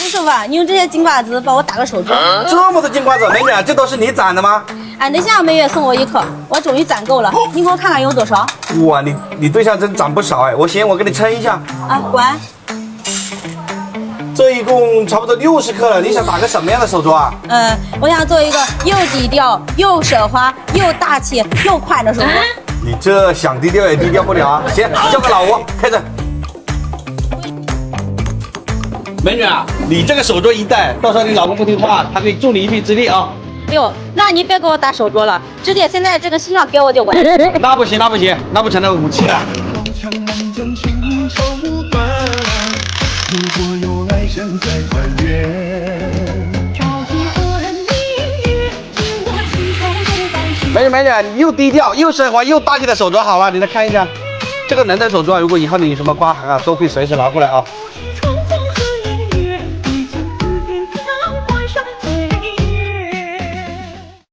师傅啊，你用这些金瓜子帮我打个手镯。这么多金瓜子，美女，这都是你攒的吗？俺对象每月送我1颗，我终于攒够了。你给我看看有多少？哇，你对象真攒不少哎，我给你称一下。啊，管。这一共差不多60克了，你想打个什么样的手镯啊？我想做一个又低调又奢华又大气又宽的手镯。你这想低调也低调不了啊！行，叫个老吴开始。美女啊，你这个手镯一戴，到时候你老公不听话，他可以助你一臂之力啊。哎呦，那你别给我打手镯了，直接现在这个身上给我就完。那不行，那不成了武器了。美女，你又低调又奢华又大气的手镯好了，你来看一下，这个人的手镯，如果以后你有什么刮痕啊，都可以随时拿过来啊。